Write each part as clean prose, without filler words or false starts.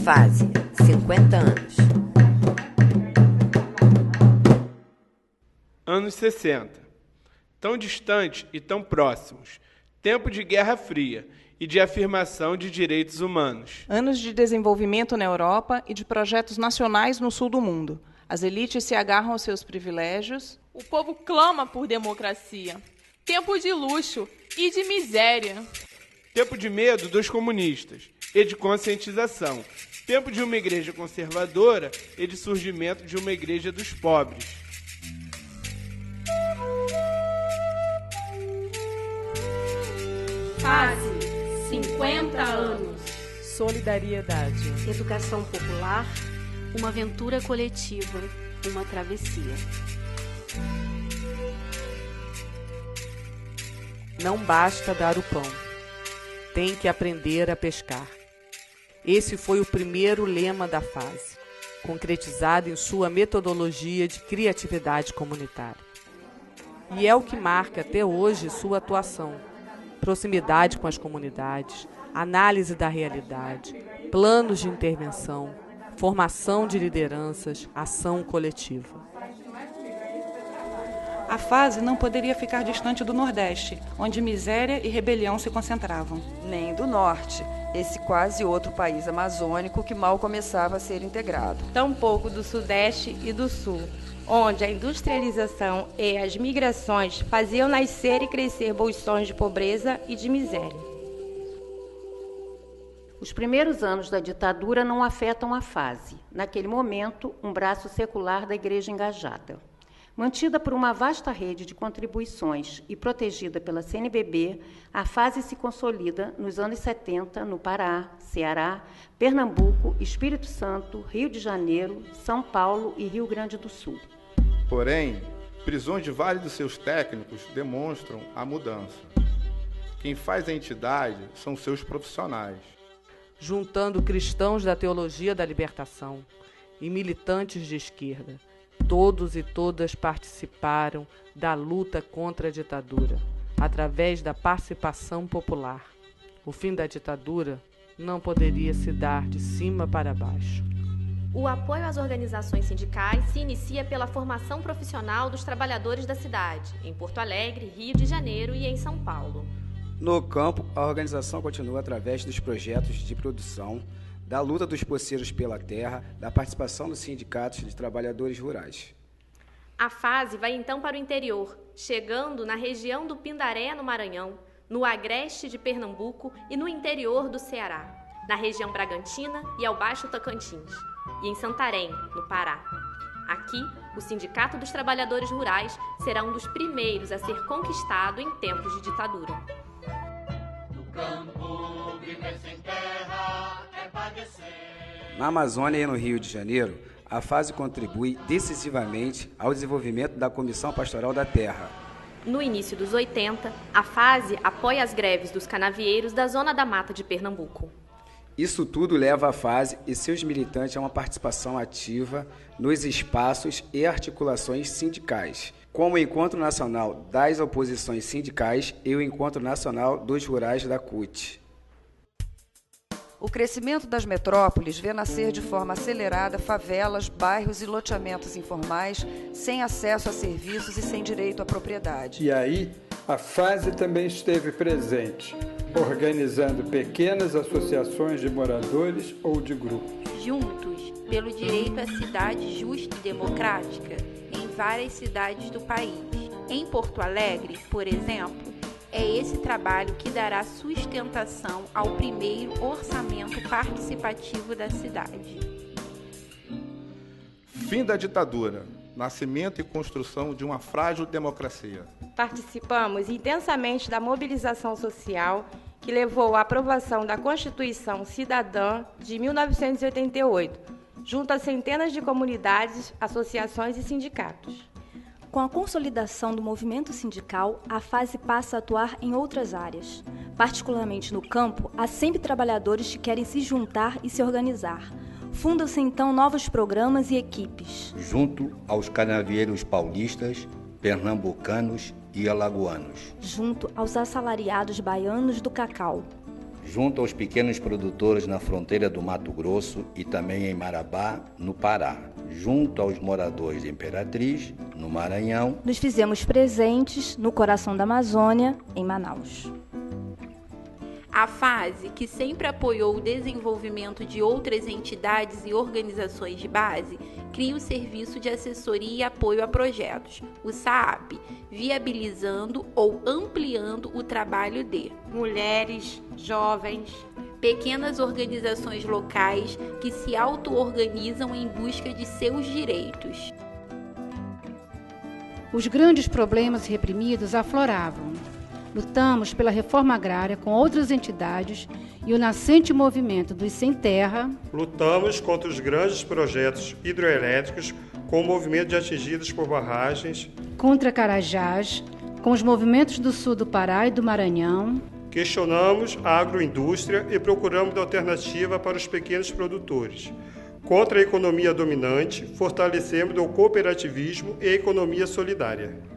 Fase, 50 anos. Anos 60. Tão distantes e tão próximos. Tempo de Guerra Fria e de afirmação de direitos humanos. Anos de desenvolvimento na Europa e de projetos nacionais no sul do mundo. As elites se agarram aos seus privilégios. O povo clama por democracia. Tempo de luxo e de miséria. Tempo de medo dos comunistas e de conscientização. Tempo de uma igreja conservadora e de surgimento de uma igreja dos pobres. Fase, 50 anos. Solidariedade. Educação popular, uma aventura coletiva, uma travessia. Não basta dar o pão, tem que aprender a pescar. Esse foi o primeiro lema da fase, concretizado em sua metodologia de criatividade comunitária. E é o que marca até hoje sua atuação: proximidade com as comunidades, análise da realidade, planos de intervenção, formação de lideranças, ação coletiva. A fase não poderia ficar distante do Nordeste, onde miséria e rebelião se concentravam. Nem do Norte, esse quase outro país amazônico que mal começava a ser integrado. Tampouco do Sudeste e do Sul, onde a industrialização e as migrações faziam nascer e crescer bolsões de pobreza e de miséria. Os primeiros anos da ditadura não afetam a fase. Naquele momento, um braço secular da Igreja engajada. Mantida por uma vasta rede de contribuições e protegida pela CNBB, a fase se consolida nos anos 70 no Pará, Ceará, Pernambuco, Espírito Santo, Rio de Janeiro, São Paulo e Rio Grande do Sul. Porém, prisões de vários dos seus técnicos demonstram a mudança. Quem faz a entidade são seus profissionais. Juntando cristãos da teologia da libertação e militantes de esquerda, todos e todas participaram da luta contra a ditadura, através da participação popular. O fim da ditadura não poderia se dar de cima para baixo. O apoio às organizações sindicais se inicia pela formação profissional dos trabalhadores da cidade, em Porto Alegre, Rio de Janeiro e em São Paulo. No campo, a organização continua através dos projetos de produção, da luta dos poceiros pela terra, da participação dos sindicatos de trabalhadores rurais. A fase vai então para o interior, chegando na região do Pindaré, no Maranhão, no agreste de Pernambuco e no interior do Ceará, na região Bragantina e ao Baixo Tocantins, e em Santarém, no Pará. Aqui, o Sindicato dos Trabalhadores Rurais será um dos primeiros a ser conquistado em tempos de ditadura. Na Amazônia e no Rio de Janeiro, a fase contribui decisivamente ao desenvolvimento da Comissão Pastoral da Terra. No início dos 80, a fase apoia as greves dos canavieiros da Zona da Mata de Pernambuco. Isso tudo leva a fase e seus militantes a uma participação ativa nos espaços e articulações sindicais, como o Encontro Nacional das Oposições Sindicais e o Encontro Nacional dos Rurais da CUT. O crescimento das metrópoles vê nascer de forma acelerada favelas, bairros e loteamentos informais, sem acesso a serviços e sem direito à propriedade. E aí, a fase também esteve presente, organizando pequenas associações de moradores ou de grupos. Juntos, pelo direito à cidade justa e democrática, em várias cidades do país. Em Porto Alegre, por exemplo, é esse trabalho que dará sustentação ao primeiro orçamento participativo da cidade. Fim da ditadura, nascimento e construção de uma frágil democracia. Participamos intensamente da mobilização social que levou à aprovação da Constituição Cidadã de 1988, junto a centenas de comunidades, associações e sindicatos. Com a consolidação do movimento sindical, a fase passa a atuar em outras áreas. Particularmente no campo, há sempre trabalhadores que querem se juntar e se organizar. Fundam-se então novos programas e equipes. Junto aos canavieiros paulistas, pernambucanos e alagoanos. Junto aos assalariados baianos do cacau. Junto aos pequenos produtores na fronteira do Mato Grosso e também em Marabá, no Pará. Junto aos moradores de Imperatriz, no Maranhão. Nos fizemos presentes no coração da Amazônia, em Manaus. A FASE, que sempre apoiou o desenvolvimento de outras entidades e organizações de base, cria o Serviço de Assessoria e Apoio a Projetos, o SAAP, viabilizando ou ampliando o trabalho de mulheres, jovens, pequenas organizações locais que se auto-organizam em busca de seus direitos. Os grandes problemas reprimidos afloravam. Lutamos pela reforma agrária com outras entidades e o nascente movimento dos Sem Terra. Lutamos contra os grandes projetos hidroelétricos com o movimento de atingidos por barragens. Contra Carajás, com os movimentos do sul do Pará e do Maranhão. Questionamos a agroindústria e procuramos alternativa para os pequenos produtores. Contra a economia dominante, fortalecemos o cooperativismo e a economia solidária.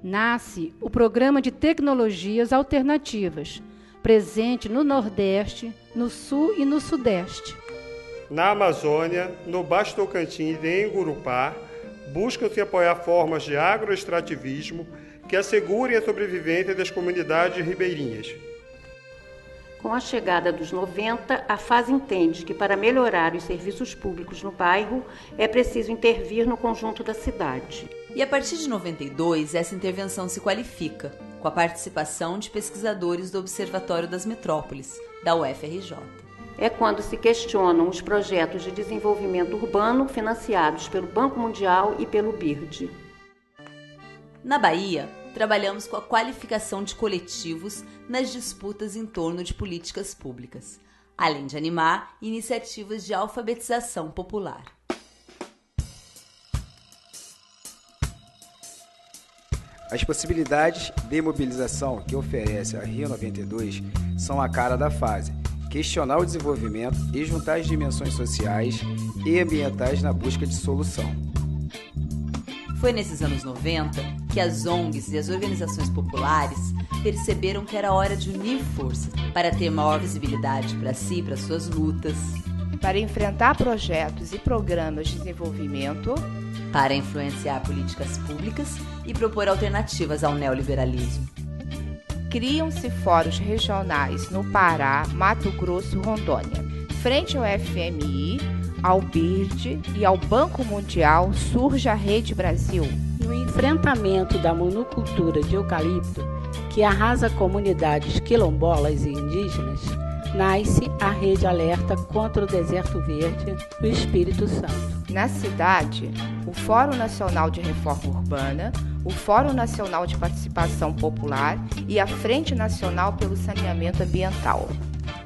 Nasce o Programa de Tecnologias Alternativas, presente no Nordeste, no Sul e no Sudeste. Na Amazônia, no Baixo Tocantins e em Gurupá, buscam-se apoiar formas de agroextrativismo que assegurem a sobrevivência das comunidades ribeirinhas. Com a chegada dos 90, a FASE entende que para melhorar os serviços públicos no bairro é preciso intervir no conjunto da cidade. E a partir de 92, essa intervenção se qualifica, com a participação de pesquisadores do Observatório das Metrópoles, da UFRJ. É quando se questionam os projetos de desenvolvimento urbano financiados pelo Banco Mundial e pelo BIRD. Na Bahia, trabalhamos com a qualificação de coletivos nas disputas em torno de políticas públicas, além de animar iniciativas de alfabetização popular. As possibilidades de mobilização que oferece a Rio 92 são a cara da FASE, questionar o desenvolvimento e juntar as dimensões sociais e ambientais na busca de solução. Foi nesses anos 90 que as ONGs e as organizações populares perceberam que era hora de unir forças para ter maior visibilidade para si e para suas lutas, para enfrentar projetos e programas de desenvolvimento, para influenciar políticas públicas e propor alternativas ao neoliberalismo. Criam-se fóruns regionais no Pará, Mato Grosso e Rondônia. Frente ao FMI, ao BIRD e ao Banco Mundial, surge a Rede Brasil. No enfrentamento da monocultura de eucalipto, que arrasa comunidades quilombolas e indígenas, nasce a Rede Alerta contra o Deserto Verde no Espírito Santo. Na cidade, o Fórum Nacional de Reforma Urbana, o Fórum Nacional de Participação Popular e a Frente Nacional pelo Saneamento Ambiental.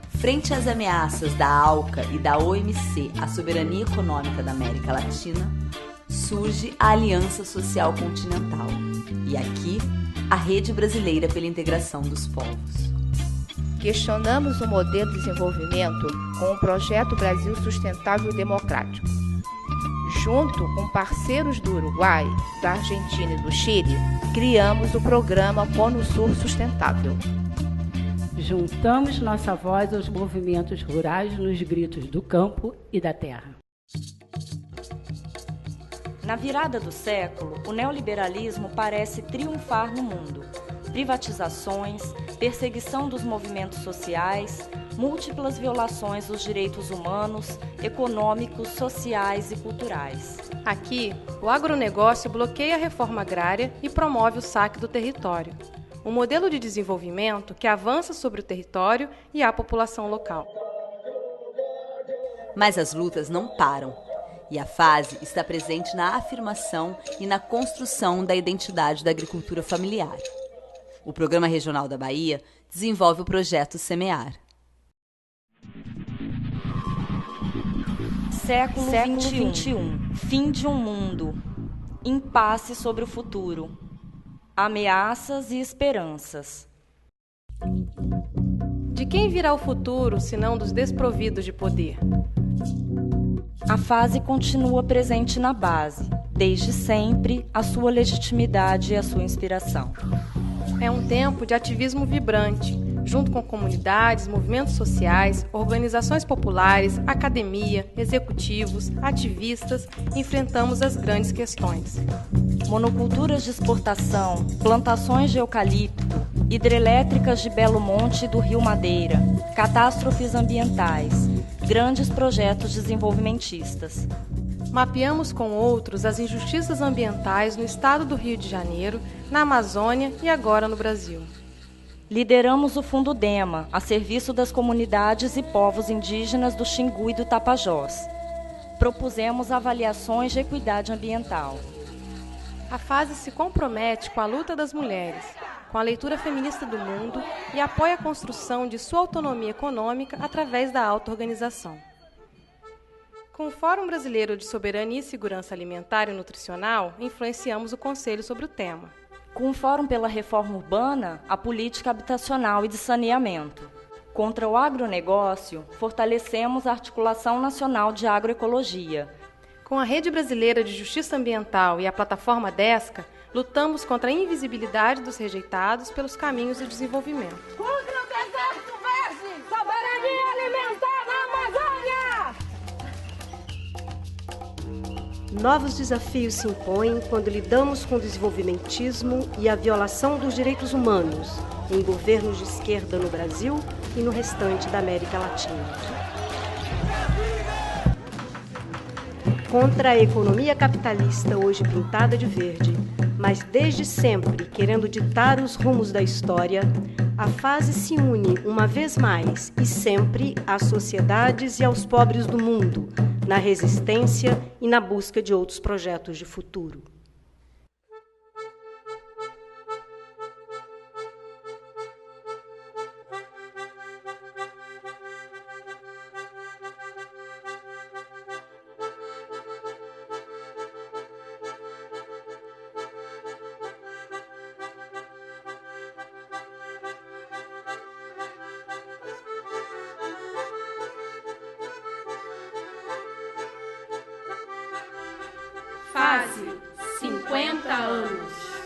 Frente às ameaças da ALCA e da OMC à soberania econômica da América Latina, surge a Aliança Social Continental e aqui a Rede Brasileira pela Integração dos Povos. Questionamos o modelo de desenvolvimento com o Projeto Brasil Sustentável e Democrático. Junto com parceiros do Uruguai, da Argentina e do Chile, criamos o programa PONUSUR Sustentável. Juntamos nossa voz aos movimentos rurais nos gritos do campo e da terra. Na virada do século, o neoliberalismo parece triunfar no mundo. Privatizações, perseguição dos movimentos sociais, múltiplas violações dos direitos humanos, econômicos, sociais e culturais. Aqui, o agronegócio bloqueia a reforma agrária e promove o saque do território. Um modelo de desenvolvimento que avança sobre o território e a população local. Mas as lutas não param. E a FASE está presente na afirmação e na construção da identidade da agricultura familiar. O Programa Regional da Bahia desenvolve o projeto Semear. Século XXI. Fim de um mundo. Impasse sobre o futuro. Ameaças e esperanças. De quem virá o futuro, senão dos desprovidos de poder? A fase continua presente na base, desde sempre, a sua legitimidade e a sua inspiração. É um tempo de ativismo vibrante, junto com comunidades, movimentos sociais, organizações populares, academia, executivos, ativistas, enfrentamos as grandes questões. Monoculturas de exportação, plantações de eucalipto, hidrelétricas de Belo Monte e do Rio Madeira, catástrofes ambientais, grandes projetos desenvolvimentistas. Mapeamos com outros as injustiças ambientais no estado do Rio de Janeiro, na Amazônia e agora no Brasil. Lideramos o Fundo DEMA, a serviço das comunidades e povos indígenas do Xingu e do Tapajós. Propusemos avaliações de equidade ambiental. A fase se compromete com a luta das mulheres, com a leitura feminista do mundo e apoia a construção de sua autonomia econômica através da auto-organização. Com o Fórum Brasileiro de Soberania e Segurança Alimentar e Nutricional, influenciamos o Conselho sobre o tema. Com o Fórum pela Reforma Urbana, a política habitacional e de saneamento. Contra o agronegócio, fortalecemos a Articulação Nacional de Agroecologia. Com a Rede Brasileira de Justiça Ambiental e a plataforma DESCA, lutamos contra a invisibilidade dos rejeitados pelos caminhos do desenvolvimento. Contra o deserto verde! Soberania alimentar na Amazônia! Novos desafios se impõem quando lidamos com o desenvolvimentismo e a violação dos direitos humanos em governos de esquerda no Brasil e no restante da América Latina. Contra a economia capitalista hoje pintada de verde, mas desde sempre querendo ditar os rumos da história, a fase se une uma vez mais e sempre às sociedades e aos pobres do mundo, na resistência e na busca de outros projetos de futuro. Fase 50 anos.